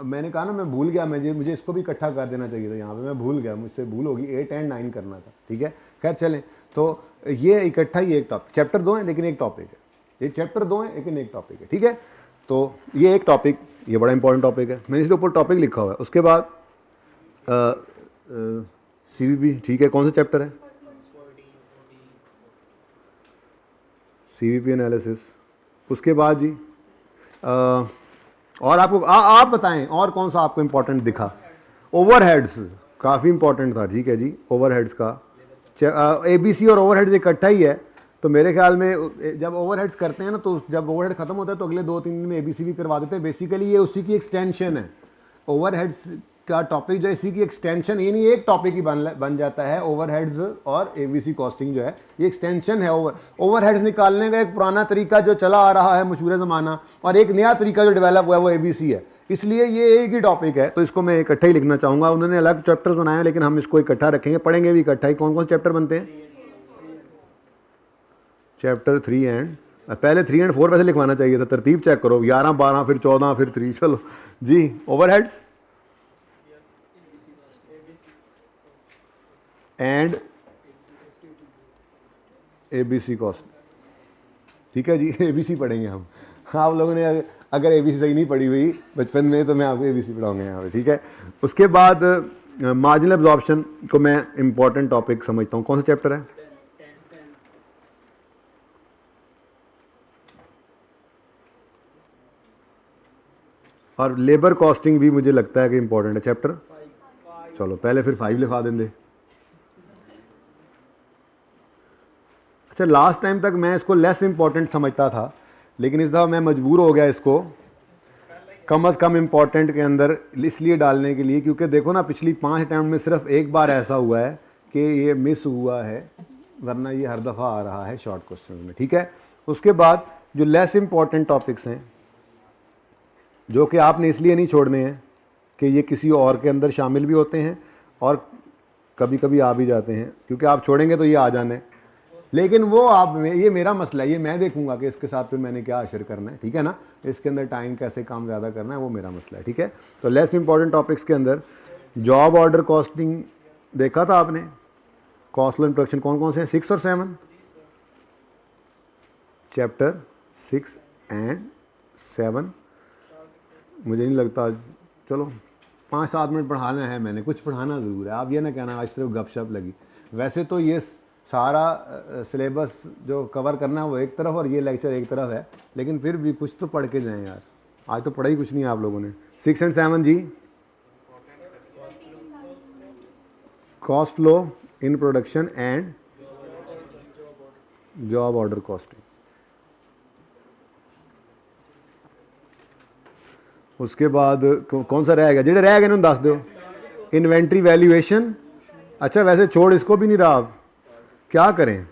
मैंने कहा ना, मैं भूल गया, मुझे इसको भी इकट्ठा कर देना चाहिए था यहाँ पे, मैं भूल गया, मुझसे भूल होगी, 8 और 9 करना था। ठीक है, खैर चलें, तो ये इकट्ठा ही एक टॉपिक, चैप्टर 2 है लेकिन एक टॉपिक है, ये चैप्टर 2 है लेकिन एक टॉपिक है। ठीक है, तो ये एक टॉपिक, ये बड़ा इंपॉर्टेंट टॉपिक है, मैंने इसके ऊपर टॉपिक लिखा हुआ है। उसके बाद CVP, ठीक है, कौन सा चैप्टर है? CVP analysis. उसके बाद जी और आपको आप बताएं और कौन सा आपको इंपॉर्टेंट दिखा? ओवरहेड्स काफ़ी इंपॉर्टेंट था। ठीक है जी, ओवरहेड्स का ABC और ओवरहेड्स इकट्ठा ही है, तो मेरे ख्याल में जब ओवरहेड्स करते हैं ना, तो जब ओवरहेड खत्म होता है तो अगले 2-3 दिन में ABC भी करवा देते हैं। बेसिकली ये उसी की एक्सटेंशन है, ओवरहेड्स का टॉपिक जो है इसी की एक्सटेंशन, ये नहीं एक टॉपिक ही बन जाता है। ओवरहेड्स और ABC कॉस्टिंग जो है ये एक्सटेंशन है। ओवरहेड्स निकालने का एक पुराना तरीका जो चला आ रहा है मशहूर ज़माना, और एक नया तरीका जो डेवलप हुआ है वो ABC है, इसलिए ये एक ही टॉपिक है, तो इसको मैं इकट्ठा ही लिखना चाहूँगा। उन्होंने अलग चैप्टर्स बनाए हैं, लेकिन हम इसको इकट्ठा रखेंगे, पढ़ेंगे भी इकट्ठा ही। कौन कौन से चैप्टर बनते हैं? चैप्टर 3 एंड, पहले 3 और 4 वैसे लिखवाना चाहिए था, तरतीब चेक करो, 11, 12, फिर 14, फिर 3। चलो जी, ओवरहेड्स एंड ABC कॉस्ट। ठीक है जी, ABC पढ़ेंगे हम। आप लोगों ने अगर ABC सही नहीं पढ़ी हुई बचपन में तो मैं आपको ABC पढ़ाऊंगा यहाँ पे, ठीक है। उसके बाद मार्जिनल एब्जॉर्प्शन को मैं इंपॉर्टेंट टॉपिक समझता हूँ। कौन सा चैप्टर है? और लेबर कॉस्टिंग भी मुझे लगता है कि इंपॉर्टेंट है चैप्टर। चलो पहले फिर 5 लिखा देंगे। अच्छा, लास्ट टाइम तक मैं इसको लेस इंपॉर्टेंट समझता था, लेकिन इस दफ़ा मैं मजबूर हो गया इसको कम अज़ कम इम्पॉर्टेंट के अंदर इसलिए डालने के लिए, क्योंकि देखो ना पिछली 5 अटैम्प्ट में सिर्फ एक बार ऐसा हुआ है कि ये मिस हुआ है, वरना ये हर दफ़ा आ रहा है शॉर्ट क्वेश्चन में। ठीक है। उसके बाद जो लेस इंपॉर्टेंट टॉपिक्स हैं, जो कि आपने इसलिए नहीं छोड़ने हैं कि ये किसी और के अंदर शामिल भी होते हैं और कभी कभी आ भी जाते हैं, क्योंकि आप छोड़ेंगे तो ये आ जाने, लेकिन वो आप में, ये मेरा मसला है, ये मैं देखूंगा कि इसके साथ फिर मैंने क्या अशर करना है। ठीक है ना, इसके अंदर टाइम कैसे काम ज़्यादा करना है वो मेरा मसला है। ठीक है। तो लेस इंपॉर्टेंट टॉपिक्स के अंदर जॉब ऑर्डर कॉस्टिंग देखा था आपने, कॉस्ट एंड प्रोडक्शन कौन कौन से हैं? 6 और 7, चैप्टर 6 एंड 7। मुझे नहीं लगता, चलो 5-7 मिनट पढ़ाना है मैंने, कुछ पढ़ाना ज़रूर है। आप ये ना कहना आज सिर्फ गपशप लगी। वैसे तो ये सारा सिलेबस जो कवर करना है वो एक तरफ और ये लेक्चर एक तरफ है, लेकिन फिर भी कुछ तो पढ़ के जाएं यार। आज तो पढ़ा ही कुछ नहीं है आप लोगों ने। 6 एंड 7 जी, cost flow in production and job order costing. उसके बाद कौन सा रहेगा? जेडे रह गए ना दस दो। Inventory valuation. अच्छा वैसे छोड़ इसको भी नहीं रहा, आप क्या करें?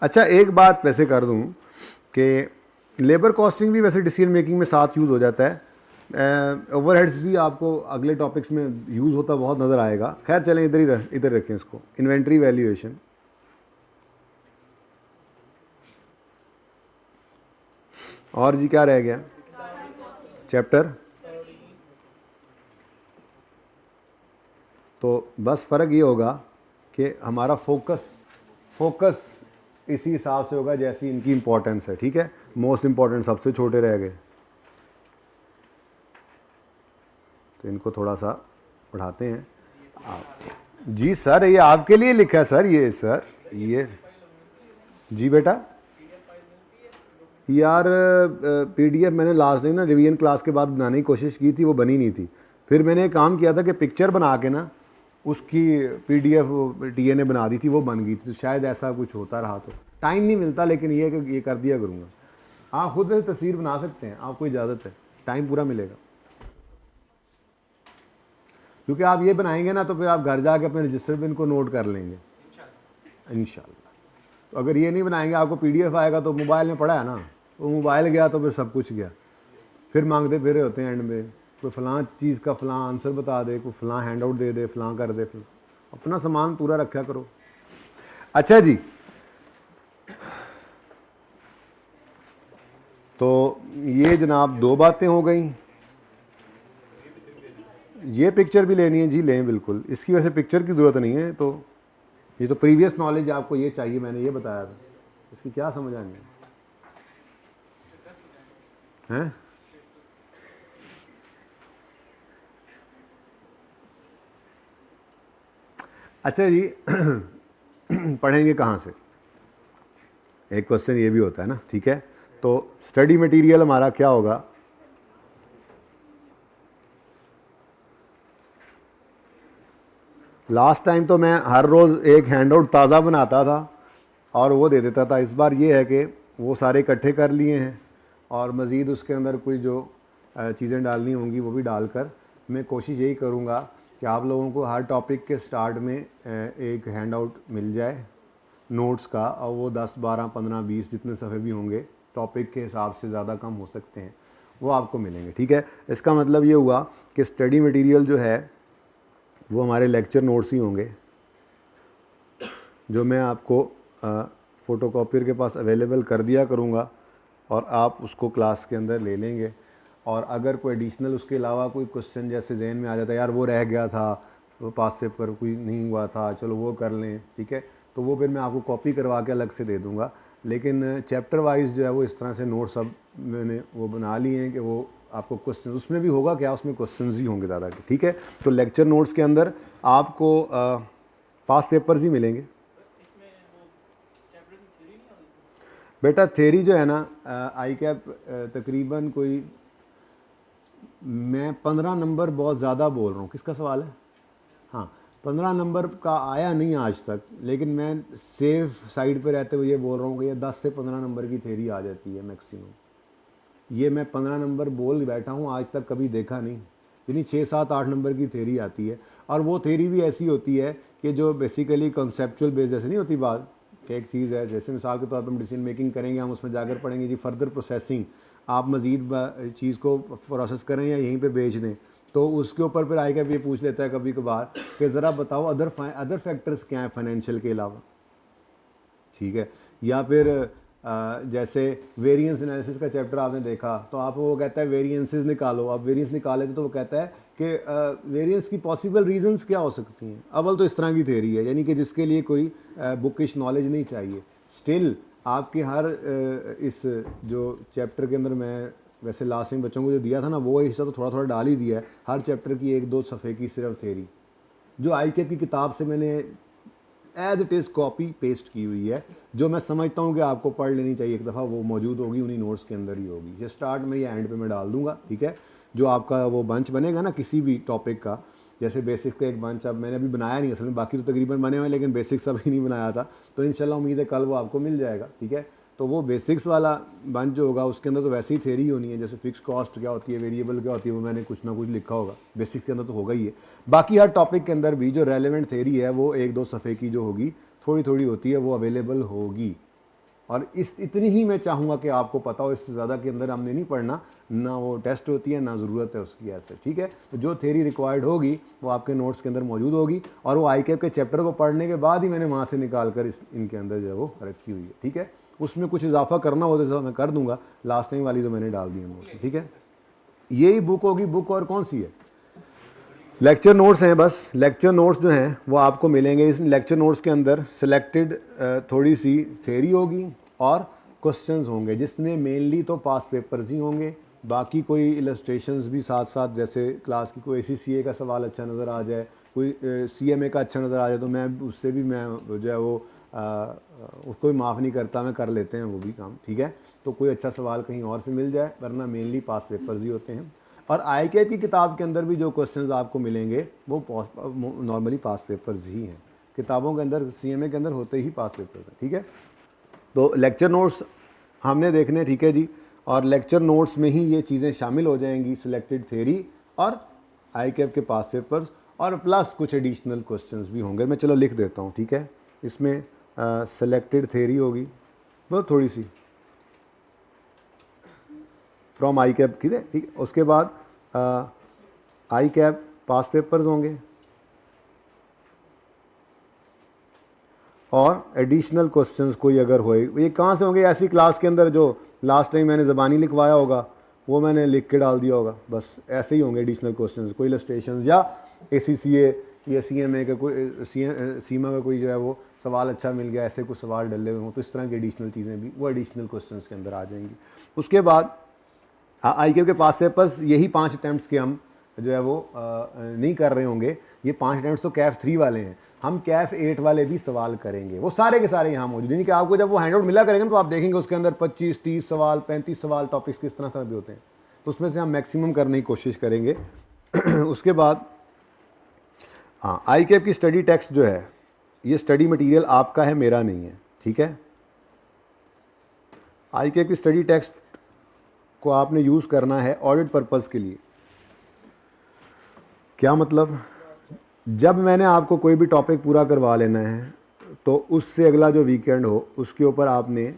अच्छा एक बात वैसे कर दूं कि लेबर कॉस्टिंग भी वैसे डिसीजन मेकिंग में साथ यूज़ हो जाता है। ओवरहेड्स भी आपको अगले टॉपिक्स में यूज़ होता बहुत नज़र आएगा। खैर चलें इधर रखें इसको। इन्वेंट्री वैल्यूएशन, और जी क्या रह गया? चैप्टर। तो बस फ़र्क ये होगा कि हमारा फोकस इसी हिसाब से होगा जैसी इनकी इंपॉर्टेंस है। ठीक है। मोस्ट इंपॉर्टेंट सबसे छोटे रह गए, तो इनको थोड़ा सा पढ़ाते हैं। जी सर ये आपके लिए लिखा है सर, ये सर ये जी बेटा यार PDF मैंने लास्ट टाइम ना रिवीजन क्लास के बाद बनाने की कोशिश की थी, वो बनी नहीं थी। फिर मैंने एक काम किया था कि पिक्चर बना के ना उसकी PDF TA ने बना दी थी, वो बन गई थी। तो शायद ऐसा कुछ होता रहा, तो टाइम नहीं मिलता, लेकिन ये कि ये कर दिया करूँगा। आप खुद वैसे तस्वीर बना सकते हैं, आपको इजाज़त है, टाइम पूरा मिलेगा। क्योंकि आप ये बनाएंगे ना तो फिर आप घर जाके अपने रजिस्टर पे इनको नोट कर लेंगे इंशाल्लाह। तो अगर ये नहीं बनाएंगे, आपको PDF आएगा तो मोबाइल में पड़ा है ना, तो मोबाइल गया तो फिर सब कुछ गया। फिर मांगते फिर होते हैं एंड में, कोई फ़लाँ चीज़ का फ़लाँ आंसर बता दे, कोई फ़लाँ हैंड आउट दे दे, फ़लाँ कर दे। फिर अपना सामान पूरा रखा करो। अच्छा जी, तो ये जनाब 2 बातें हो गई। ये पिक्चर भी लेनी है जी, लें बिल्कुल। इसकी वैसे पिक्चर की ज़रूरत नहीं है, तो ये तो प्रीवियस नॉलेज आपको ये चाहिए, मैंने ये बताया था। इसकी क्या समझ आनी है? अच्छा जी पढ़ेंगे कहाँ से? एक क्वेश्चन ये भी होता है ना। ठीक है। तो स्टडी मटेरियल हमारा क्या होगा? लास्ट टाइम तो मैं हर रोज़ एक हैंडआउट ताज़ा बनाता था और वो दे देता था। इस बार ये है कि वो सारे इकट्ठे कर लिए हैं और मज़ीद उसके अंदर कोई जो चीज़ें डालनी होंगी वो भी डालकर मैं कोशिश यही करूँगा कि आप लोगों को हर टॉपिक के स्टार्ट में एक हैंडआउट मिल जाए नोट्स का, और वो 10, 12, 15, 20 जितने सफ़े भी होंगे, टॉपिक के हिसाब से ज़्यादा कम हो सकते हैं, वो आपको मिलेंगे। ठीक है। इसका मतलब ये हुआ कि स्टडी मटेरियल जो है वो हमारे लेक्चर नोट्स ही होंगे, जो मैं आपको फ़ोटोकॉपियर के पास अवेलेबल कर दिया करूँगा और आप उसको क्लास के अंदर ले लेंगे। और अगर कोई एडिशनल उसके अलावा कोई क्वेश्चन जैसे जहन में आ जाता है, यार वो रह गया था, वो पास पेपर कोई नहीं हुआ था, चलो वो कर लें, ठीक है, तो वो फिर मैं आपको कॉपी करवा के अलग से दे दूँगा। लेकिन चैप्टर वाइज जो है वो इस तरह से नोट्स अब मैंने वो बना लिए हैं कि वो आपको क्वेश्चन उसमें भी होगा क्या, उसमें क्वेश्चंस ही होंगे ज़्यादा, ठीक है। तो लेक्चर नोट्स के अंदर आपको पास पेपर्स ही मिलेंगे। बेटा थ्योरी जो है ना आई कैप तकरीबन कोई मैं 15 नंबर बहुत ज़्यादा बोल रहा हूँ। किसका सवाल है? हाँ, 15 नंबर का आया नहीं आज तक, लेकिन मैं सेफ साइड पे रहते हुए ये बोल रहा हूँ कि ये 10 से 15 नंबर की थ्योरी आ जाती है मैक्सिमम। ये मैं 15 नंबर बोल बैठा हूँ, आज तक कभी देखा नहीं, यानी 6, 7, 8 नंबर की थ्योरी आती है। और वो थ्योरी भी ऐसी होती है कि जो बेसिकली कॉन्सेप्चुअल बेस जैसे नहीं होती बात कि एक चीज़ है, जैसे मिसाल के तौर पर डिसीजन मेकिंग करेंगे हम, उसमें जाकर पढ़ेंगे जी फर्दर प्रोसेसिंग, आप मज़ीद चीज़ को प्रोसेस करें या यहीं पे बेच दें, तो उसके ऊपर फिर आएगा भी ये पूछ लेता है कभी कभार कि ज़रा बताओ अदर फैक्टर्स क्या हैं फाइनेंशियल के अलावा, ठीक है। या फिर जैसे वेरिएंस एनालिसिस का चैप्टर आपने देखा, तो आप वो कहता है वेरिएंसेस निकालो, आप वेरिएंस निकाले तो वो कहता है कि वेरिएंस की पॉसिबल रीजंस क्या हो सकती हैं। अव्वल तो इस तरह की थ्योरी है, यानी कि जिसके लिए कोई बुकिश नॉलेज नहीं चाहिए। स्टिल आपके हर इस जो चैप्टर के अंदर मैं वैसे लास्ट टाइम बच्चों को जो दिया था ना, वो हिस्सा तो थोड़ा थोड़ा डाल ही दिया है। हर चैप्टर की 1-2 सफ़े की सिर्फ थ्योरी जो आई कैप की किताब से मैंने as it is copy paste की हुई है, जो मैं समझता हूँ कि आपको पढ़ लेनी चाहिए एक दफ़ा, वो मौजूद होगी उन्हीं नोट्स के अंदर ही होगी। ये स्टार्ट में या एंड पे मैं डाल दूंगा, ठीक है। जो आपका वो बंच बनेगा ना किसी भी टॉपिक का, जैसे बेसिक्स का एक बंच अब मैंने अभी बनाया नहीं असल में, बाकी तो तकरीबन बने हुए हैं, लेकिन बेसिक्स अभी नहीं बनाया था, तो इंशाल्लाह उम्मीद है कल वो आपको मिल जाएगा, ठीक है। तो वो बेसिक्स वाला बंच जो होगा उसके अंदर तो वैसे ही थ्योरी होनी है, जैसे फिक्स कॉस्ट क्या होती है, वेरिएबल क्या होती है, वो मैंने कुछ ना कुछ लिखा होगा, बेसिक्स के अंदर तो होगा ही है। बाकी हर टॉपिक के अंदर भी जो रेलेवेंट थ्योरी है वो 1-2 सफ़े की जो होगी, थोड़ी थोड़ी होती है, वो अवेलेबल होगी। और इतनी ही मैं चाहूँगा कि आपको पता हो, इससे ज़्यादा के अंदर हमने नहीं पढ़ना, ना वो टेस्ट होती है ना ज़रूरत है उसकी ऐसे, ठीक है। तो जो थ्योरी रिक्वायर्ड होगी वो आपके नोट्स के अंदर मौजूद होगी, और वो आई कैप के चैप्टर को पढ़ने के बाद ही मैंने वहाँ से निकाल कर इनके अंदर जो है वो रखी हुई है, ठीक है। उसमें कुछ इजाफा करना हो तो मैं कर दूंगा, लास्ट टाइम वाली तो मैंने डाल दी है नोट्स, ठीक है। यही बुक होगी। बुक और कौन सी है? लेक्चर नोट्स हैं बस। लेक्चर नोट्स जो हैं वो आपको मिलेंगे। इस लेक्चर नोट्स के अंदर सिलेक्टेड थोड़ी सी थ्योरी होगी और क्वेश्चंस होंगे, जिसमें मेनली तो पास पेपर्स ही होंगे, बाकी कोई इलस्ट्रेशंस भी साथ साथ, जैसे क्लास की कोई ACCA का सवाल अच्छा नज़र आ जाए, कोई CMA का अच्छा नज़र आ जाए, तो मैं उससे भी मैं जो है वो उसको भी माफ़ नहीं करता, मैं कर लेते हैं वो भी काम, ठीक है। तो कोई अच्छा सवाल कहीं और से मिल जाए, वरना मेनली पास पेपर्स ही होते हैं। और आई कैप की किताब के अंदर भी जो क्वेश्चंस आपको मिलेंगे वो नॉर्मली पास पेपर्स ही हैं। किताबों के अंदर CMA के अंदर होते ही पास पेपर्स हैं, ठीक है। तो लेक्चर नोट्स हमने देखने, ठीक है जी, और लेक्चर नोट्स में ही ये चीज़ें शामिल हो जाएंगी, सिलेक्टेड थ्योरी और आई कैप के पास पेपर्स, और प्लस कुछ एडिशनल क्वेश्चंस भी होंगे। मैं चलो लिख देता हूँ, ठीक है। इसमें सिलेक्टेड थ्योरी होगी बहुत थोड़ी सी फ्रॉम आई कैप की, ठीक है। उसके बाद आई कैप पास पेपर्स होंगे और एडिशनल क्वेश्चंस कोई अगर होए, ये कहाँ से होंगे? ऐसी क्लास के अंदर जो लास्ट टाइम मैंने ज़बानी लिखवाया होगा वो मैंने लिख के डाल दिया होगा, बस ऐसे ही होंगे एडिशनल क्वेश्चंस। कोई इलस्ट्रेशंस या ACCA या CMA का कोई सीमा का कोई जो है वो सवाल अच्छा मिल गया, ऐसे कुछ सवाल डले हुए हों, तो इस तरह की एडिशनल चीज़ें भी वो एडिशनल क्वेश्चंस के अंदर आ जाएंगी। उसके बाद आई कैप के पास पेपर्स यही 5 अटैम्प्ट्स के हम जो है वो नहीं कर रहे होंगे। ये 5 अटैम्प्ट्स तो कैफ 3 वाले हैं, हम कैफ 8 वाले भी सवाल करेंगे, वो सारे के सारे यहाँ मौजूद। यानी कि आपको जब वो हैंडआउट मिला करेंगे तो आप देखेंगे उसके अंदर 25-30 सवाल 35 सवाल टॉपिक्स किस तरह भी होते हैं, तो उसमें से हम मैक्सिमम करने की कोशिश करेंगे। उसके बाद हाँ, आई कैप की स्टडी टेक्स्ट जो है, ये स्टडी मटेरियल आपका है, मेरा नहीं है, ठीक है। आई कैप की स्टडी टेक्स्ट को आपने यूज़ करना है ऑडिट पर्पज़ के लिए। क्या मतलब? जब मैंने आपको कोई भी टॉपिक पूरा करवा लेना है तो उससे अगला जो वीकेंड हो उसके ऊपर आपने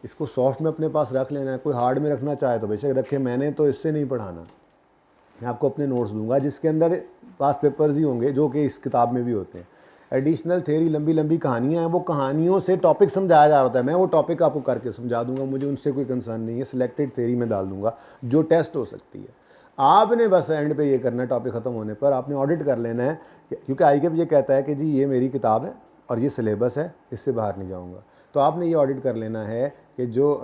इसको सॉफ्ट में अपने पास रख लेना है। कोई हार्ड में रखना चाहे तो बेशक रखे, मैंने तो इससे नहीं पढ़ाना। मैं आपको अपने नोट्स दूंगा जिसके अंदर पास पेपर्स ही होंगे, जो कि इस किताब में भी होते हैं। एडिशनल थ्योरी, लंबी लंबी कहानियाँ हैं, वो कहानियों से टॉपिक समझाया जा रहा है। मैं वो टॉपिक आपको करके समझा दूंगा, मुझे उनसे कोई कंसर्न नहीं है। सिलेक्टेड थ्योरी में डाल दूंगा जो टेस्ट हो सकती है। आपने बस एंड पे ये करना है, टॉपिक ख़त्म होने पर आपने ऑडिट कर लेना है, क्योंकि ICAP ये कहता है कि जी ये मेरी किताब है और ये सिलेबस है, इससे बाहर नहीं जाऊँगा। तो आपने ये ऑडिट कर लेना है कि जो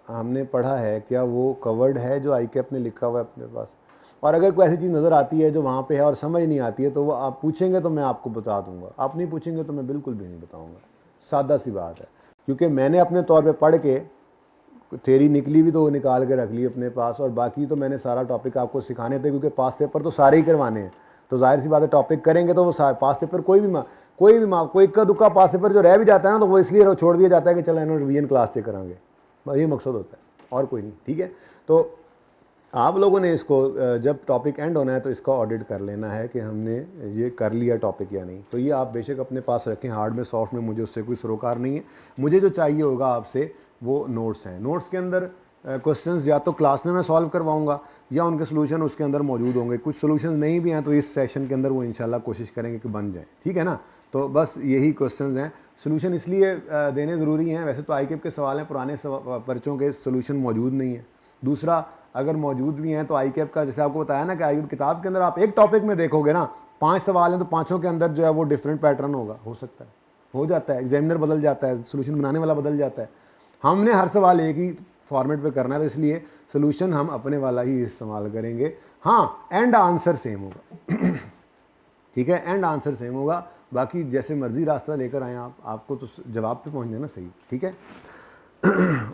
हमने पढ़ा है क्या वो कवर्ड है जो ICAP ने लिखा हुआ है अपने पास। और अगर कोई ऐसी चीज़ नज़र आती है जो वहाँ पे है और समझ नहीं आती है, तो वो आप पूछेंगे तो मैं आपको बता दूंगा, आप नहीं पूछेंगे तो मैं बिल्कुल भी नहीं बताऊंगा। सादा सी बात है, क्योंकि मैंने अपने तौर पे पढ़ के थ्योरी निकली भी तो वो निकाल के रख ली अपने पास, और बाकी तो मैंने सारा टॉपिक आपको सिखाने थे, क्योंकि पास पेपर तो सारे ही करवाने हैं। तो जाहिर सी बात है टॉपिक करेंगे तो वो पास पेपर कोई इक्का दुक्का पास पेपर जो रह भी जाता है ना, तो वो इसलिए छोड़ दिया जाता है कि चलो इन्होंने रिवीजन क्लास से करांगे, ये मकसद होता है और कोई नहीं। ठीक है, तो आप लोगों ने इसको जब टॉपिक एंड होना है तो इसका ऑडिट कर लेना है कि हमने ये कर लिया टॉपिक या नहीं। तो ये आप बेशक अपने पास रखें, हार्ड में सॉफ्ट में, मुझे उससे कोई सरोकार नहीं है। मुझे जो चाहिए होगा आपसे वो नोट्स हैं। नोट्स के अंदर क्वेश्चंस या तो क्लास में मैं सॉल्व करवाऊंगा या उनके सोल्यूशन उसके अंदर मौजूद होंगे। कुछ सोल्यूशन नहीं भी हैं तो इस सेशन के अंदर वो इंशाल्लाह कोशिश करेंगे कि बन जाए। ठीक है ना, तो बस यही क्वेश्चंस हैं। सोल्यूशन इसलिए देने ज़रूरी हैं, वैसे तो ICAP के सवाल हैं, पुराने पर्चों के सोल्यूशन मौजूद नहीं है। दूसरा, अगर मौजूद भी हैं तो ICAP का, जैसे आपको बताया ना कि ICAP किताब के अंदर आप एक टॉपिक में देखोगे ना 5 सवाल हैं, तो 5 के अंदर जो है वो डिफरेंट पैटर्न होगा, हो सकता है, हो जाता है, एग्जामिनर बदल जाता है, सोल्यूशन बनाने वाला बदल जाता है। हमने हर सवाल एक ही फॉर्मेट पे करना है, तो इसलिए सोल्यूशन हम अपने वाला ही इस्तेमाल करेंगे। हाँ, एंड आंसर सेम होगा। ठीक है, एंड आंसर सेम होगा, बाकी जैसे मर्जी रास्ता लेकर आए आप, आपको तो जवाब पे पहुंचना ना सही। ठीक है।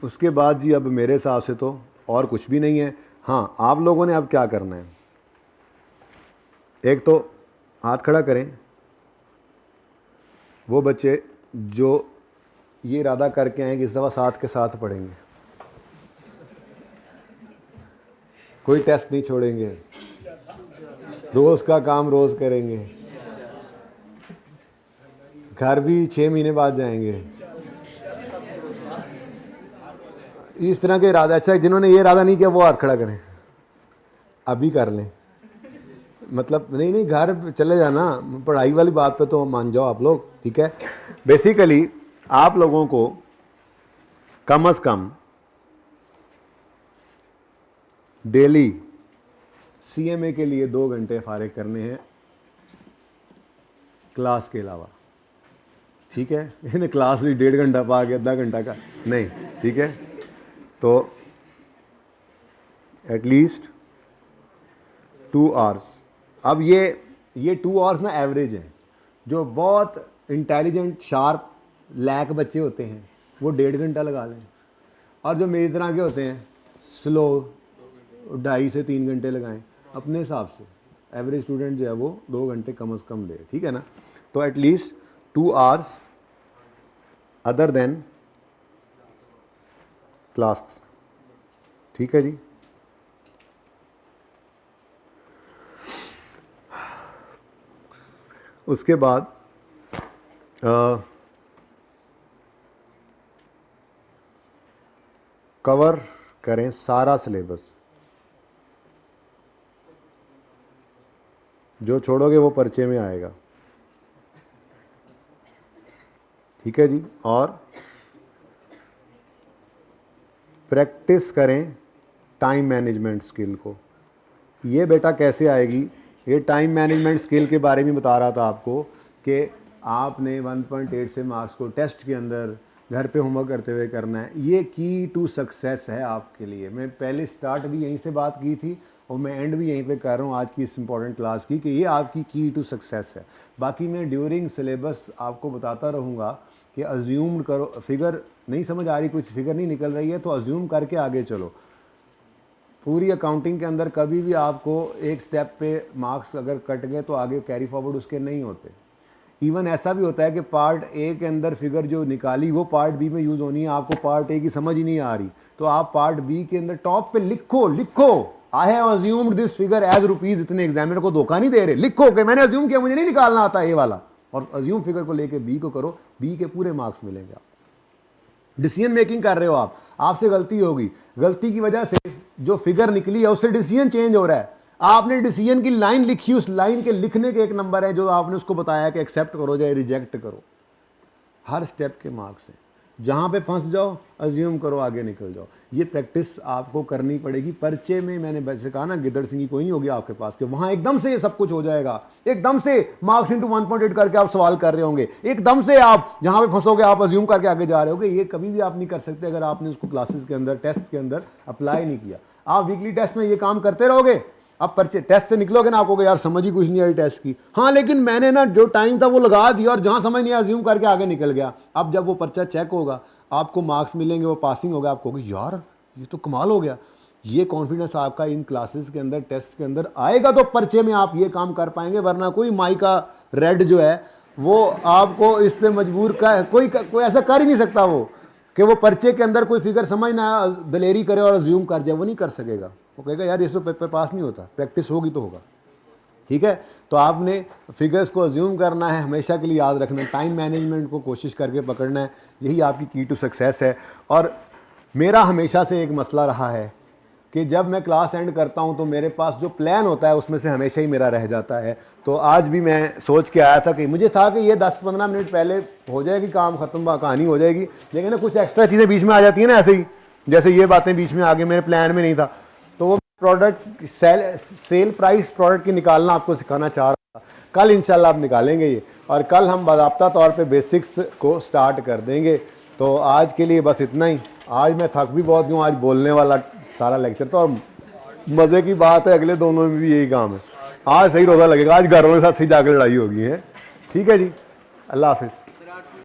उसके बाद जी अब मेरे हिसाब से तो और कुछ भी नहीं है। हाँ, आप लोगों ने अब क्या करना है, एक तो हाथ खड़ा करें वो बच्चे जो ये इरादा करके आए कि इस दफ़ा साथ के साथ पढ़ेंगे, कोई टेस्ट नहीं छोड़ेंगे, रोज़ का काम रोज़ करेंगे, घर भी 6 महीने बाद जाएंगे, इस तरह के इरादा। अच्छा, जिन्होंने ये इरादा नहीं किया वो हाथ खड़ा करें, अभी कर लें। मतलब नहीं, घर चले जाना, पढ़ाई वाली बात पे तो मान जाओ आप लोग। ठीक है, बेसिकली आप लोगों को कम से कम डेली CMA के लिए 2 घंटे फारिग करने हैं क्लास के अलावा। ठीक है, इन्हें क्लास भी 1.5 घंटा पा के आधा घंटा का नहीं। ठीक है, तो एटलीस्ट 2 आवर्स। अब ये 2 आवर्स ना एवरेज है। जो बहुत इंटेलिजेंट शार्प लैक बच्चे होते हैं वो 1.5 घंटा लगा लें, और जो मेरी तरह के होते हैं स्लो 2.5 से 3 घंटे लगाएं अपने हिसाब से। एवरेज स्टूडेंट जो है वो 2 घंटे कम से कम ले। ठीक है ना, तो at least 2 hours other than class. ठीक है जी। उसके बाद कवर करें सारा सिलेबस, जो छोड़ोगे वो पर्चे में आएगा। ठीक है जी। और प्रैक्टिस करें टाइम मैनेजमेंट स्किल को। ये बेटा कैसे आएगी, ये टाइम मैनेजमेंट स्किल के बारे में बता रहा था आपको कि आपने 1.8 से मार्क्स को टेस्ट के अंदर घर पे होमवर्क करते हुए करना है। ये की टू सक्सेस है आपके लिए। मैं पहले स्टार्ट भी यहीं से बात की थी और मैं एंड भी यहीं पे कर रहा हूँ आज की इस इम्पॉर्टेंट क्लास की, कि ये आपकी की टू सक्सेस है। बाकी मैं ड्यूरिंग सिलेबस आपको बताता रहूँगा कि अज्यूम करो, फिगर नहीं समझ आ रही, कुछ फिगर नहीं निकल रही है तो अज्यूम करके आगे चलो। पूरी अकाउंटिंग के अंदर कभी भी आपको एक स्टेप पे मार्क्स अगर कट गए तो आगे कैरी फॉरवर्ड उसके नहीं होते। इवन ऐसा भी होता है कि पार्ट ए के अंदर फिगर जो निकाली वो पार्ट बी में यूज़ होनी है, आपको पार्ट ए की समझ ही नहीं आ रही तो आप पार्ट बी के अंदर टॉप पे लिखो I have assumed this figure as rupees इतने। एग्जामिनर को धोखा नहीं दे रहे, लिखो कि मैंने अज्यूम किया, मुझे नहीं निकालना आता ए वाला, और अज्यूम फिगर को लेके बी को करो, बी के पूरे मार्क्स मिलेंगे। आप डिसीजन मेकिंग कर रहे हो, आपसे गलती होगी, गलती की वजह से जो फिगर निकली है उससे डिसीजन चेंज हो रहा है, आपने डिसीजन की लाइन लिखी, उस लाइन के लिखने के एक नंबर है जो आपने उसको बताया कि एक्सेप्ट करो या रिजेक्ट करो। हर स्टेप के मार्क्स हैं। जहाँ पे फंस जाओ अज्यूम करो, आगे निकल जाओ। ये प्रैक्टिस आपको करनी पड़ेगी। पर्चे में मैंने वैसे कहा ना, गिद्दड़ सिंगी कोई नहीं होगी आपके पास कि वहाँ एकदम से ये सब कुछ हो जाएगा, एकदम से मार्क्स इंटू 1.8 करके आप सवाल कर रहे होंगे, एकदम से आप जहाँ पे फंसोगे आप अज्यूम करके आगे जा रहे होगे। ये कभी भी आप नहीं कर सकते अगर आपने उसको क्लासेस के अंदर, टेस्ट के अंदर अप्लाई नहीं किया। आप वीकली टेस्ट में ये काम करते रहोगे, अब पर्चे टेस्ट से निकलोगे ना, आपको यार समझ ही कुछ नहीं आई टेस्ट की, हाँ लेकिन मैंने ना जो टाइम था वो लगा दिया और जहां समझ नहीं आया अज्यूम करके आगे निकल गया। अब जब वो पर्चा चेक होगा, आपको मार्क्स मिलेंगे, वो पासिंग होगा, आपको होगा यार ये तो कमाल हो गया। ये कॉन्फिडेंस आपका इन क्लासेस के अंदर, टेस्ट के अंदर आएगा तो पर्चे में आप ये काम कर पाएंगे। वरना कोई माई का रेड जो है वो आपको इस पे मजबूर का कोई ऐसा कर ही नहीं सकता वो कि वो पर्चे के अंदर कोई फिगर समझ ना दलेरी करे और अज्यूम कर जाए, वो नहीं कर सकेगा। वो कहेगा यार ये सब पेपर पास नहीं होता, प्रैक्टिस होगी तो होगा। ठीक है, तो आपने फिगर्स को अज्यूम करना है, हमेशा के लिए याद रखना है, टाइम मैनेजमेंट को कोशिश करके पकड़ना है, यही आपकी की टू सक्सेस है। और मेरा हमेशा से एक मसला रहा है कि जब मैं क्लास एंड करता हूं तो मेरे पास जो प्लान होता है उसमें से हमेशा ही मेरा रह जाता है। तो आज भी मैं सोच के आया था कि मुझे था कि ये 10-15 मिनट पहले हो जाएगी, काम ख़त्म, कहानी हो जाएगी, लेकिन ना कुछ एक्स्ट्रा चीज़ें बीच में आ जाती हैं ना, ऐसे ही जैसे ये बातें बीच में आगे मेरे प्लान में नहीं था। तो वो प्रोडक्ट सेल प्राइस प्रोडक्ट की निकालना आपको सिखाना चाह रहा था। कल इंशाल्लाह आप निकालेंगे ये, और कल हम बाज़ाब्ता तौर पे बेसिक्स को स्टार्ट कर देंगे। तो आज के लिए बस इतना ही। आज मैं थक भी बहुत हूँ, आज बोलने वाला सारा लेक्चर तो, और मज़े की बात है अगले दोनों में भी यही काम है। आज सही रोज़ा लगेगा, आज घरों के साथ सही जाकर लड़ाई होगी है। ठीक है जी, अल्लाह हाफिज़।